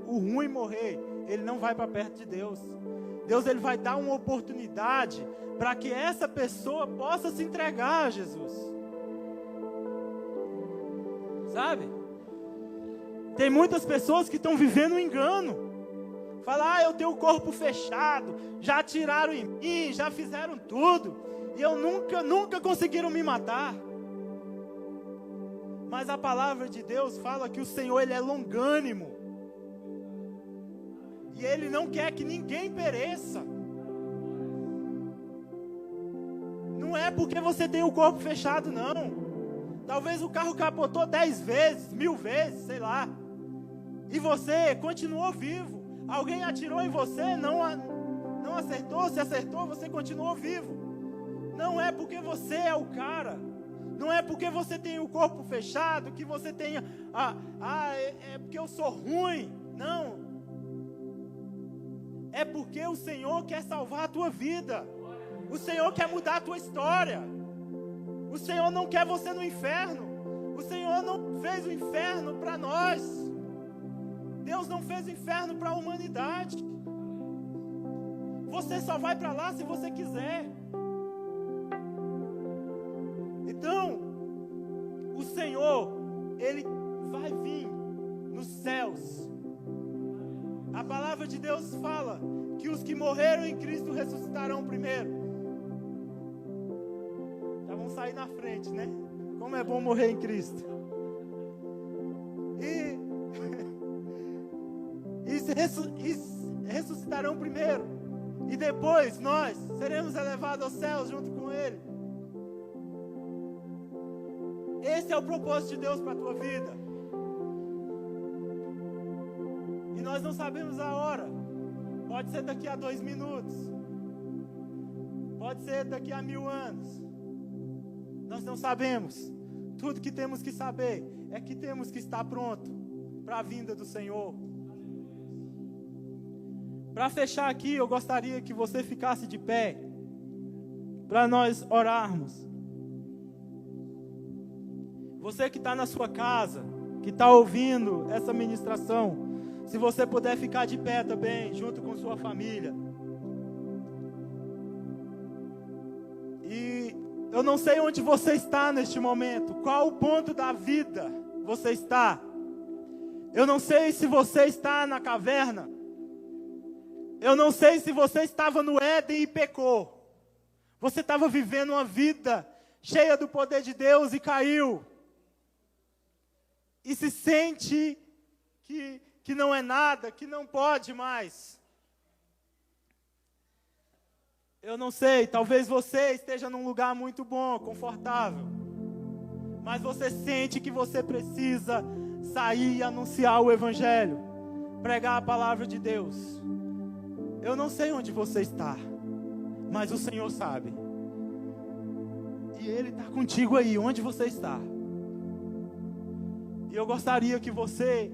[SPEAKER 2] o ruim morrer, ele não vai para perto de Deus. Deus, ele vai dar uma oportunidade para que essa pessoa possa se entregar a Jesus. Sabe? Tem muitas pessoas que estão vivendo um engano. Fala, eu tenho o corpo fechado, já atiraram em mim, já fizeram tudo, e eu nunca conseguiram me matar. Mas a palavra de Deus fala que o Senhor, ele é longânimo. E ele não quer que ninguém pereça. Não é porque você tem o corpo fechado, não. Talvez o carro capotou 10 vezes, 1000 vezes, sei lá. E você continuou vivo. Alguém atirou em você, não acertou, se acertou, você continuou vivo. Não é porque você é o cara. Não é porque você tem o corpo fechado, que você tenha, é porque eu sou ruim. Não. É porque o Senhor quer salvar a tua vida. O Senhor quer mudar a tua história. O Senhor não quer você no inferno. O Senhor não fez o inferno para nós. Deus não fez o inferno para a humanidade. Você só vai para lá se você quiser. Então, o Senhor, ele vai vir nos céus. A palavra de Deus fala que os que morreram em Cristo ressuscitarão primeiro. Já vão sair na frente, né? Como é bom morrer em Cristo. E ressuscitarão primeiro. E depois nós seremos elevados aos céus junto com Ele. Esse é o propósito de Deus para a tua vida. E nós não sabemos a hora. Pode ser daqui a 2 minutos. Pode ser daqui a 1000 anos. Nós não sabemos. Tudo que temos que saber é que temos que estar pronto para a vinda do Senhor. Para fechar aqui, eu gostaria que você ficasse de pé, para nós orarmos. Você que está na sua casa, que está ouvindo essa ministração, se você puder ficar de pé também, junto com sua família. E eu não sei onde você está neste momento, qual o ponto da vida você está. Eu não sei se você está na caverna. Eu não sei se você estava no Éden e pecou. Você estava vivendo uma vida cheia do poder de Deus e caiu. E se sente que não é nada, que não pode mais. Eu não sei, talvez você esteja num lugar muito bom, confortável. Mas você sente que você precisa sair e anunciar o Evangelho. Pregar a palavra de Deus. Eu não sei onde você está, mas o Senhor sabe. E Ele está contigo aí, onde você está. E eu gostaria que você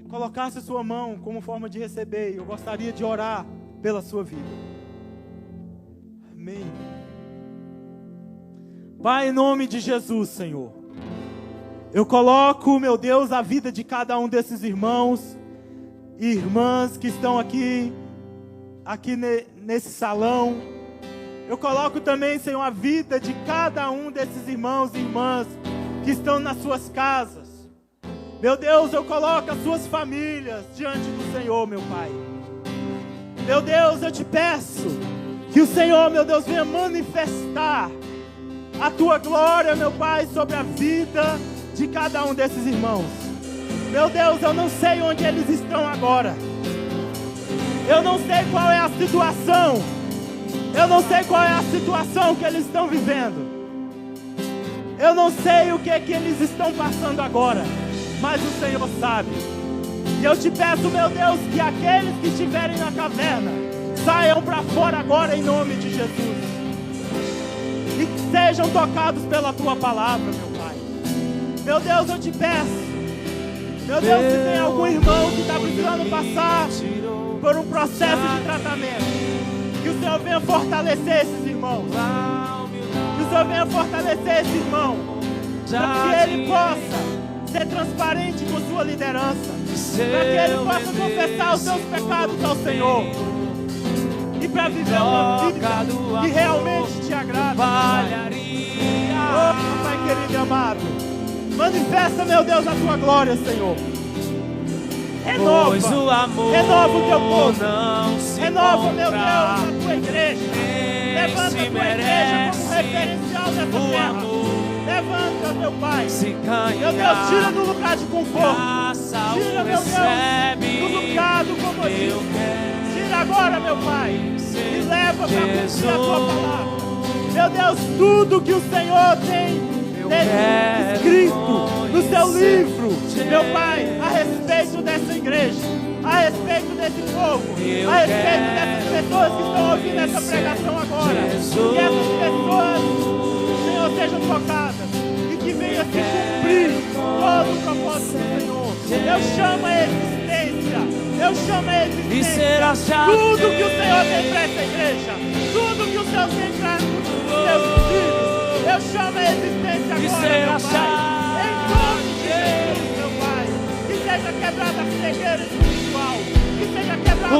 [SPEAKER 2] colocasse sua mão como forma de receber. E eu gostaria de orar pela sua vida. Amém. Pai, em nome de Jesus, Senhor. Eu coloco, meu Deus, a vida de cada um desses irmãos e irmãs que estão aqui nesse salão. Eu coloco também, Senhor, a vida de cada um desses irmãos e irmãs que estão nas suas casas. Meu Deus, eu coloco as suas famílias diante do Senhor, meu Pai. Meu Deus, eu te peço que o Senhor, meu Deus, venha manifestar a tua glória, meu Pai, sobre a vida de cada um desses irmãos. Meu Deus, eu não sei onde eles estão agora. Eu não sei qual é a situação. Eu não sei qual é a situação que eles estão vivendo. Eu não sei o que é que eles estão passando agora. Mas o Senhor sabe. E eu te peço, meu Deus, que aqueles que estiverem na caverna saiam para fora agora em nome de Jesus. E que sejam tocados pela tua palavra, meu Pai. Meu Deus, eu te peço. Meu Deus, se tem algum irmão que está precisando passar por um processo de tratamento, que o Senhor venha fortalecer esses irmãos. Que o Senhor venha fortalecer esse irmão, para que ele possa ser transparente com sua liderança, para que ele possa confessar os seus pecados ao Senhor e para viver uma vida que realmente te agrada. Oh, Pai querido e amado, manifesta, meu Deus, a tua glória, Senhor. Renova o teu povo. Renova, meu Deus, a tua igreja. Levanta a tua igreja como referencial dessa terra. Levanta, meu Pai. Meu Deus, tira do lugar de conforto. Tira, meu Deus, do lugar do comodismo. Tira agora, meu Pai. E leva para cumprir a tua palavra. Meu Deus, tudo que o Senhor tem escrito no seu livro, meu Pai, a respeito dessa igreja, a respeito desse povo, a respeito dessas pessoas que estão ouvindo essa pregação agora, que essas pessoas, Senhor, sejam tocadas e que venha se cumprir todo o propósito do Senhor. Eu chamo a existência, tudo que o Senhor tem para essa igreja, tudo que o Senhor tem para os seus filhos. Eu chamo a existência agora, meu Pai. Em nome de Jesus, meu Pai. Que seja quebrada a cegueira espiritual. Que seja quebrada a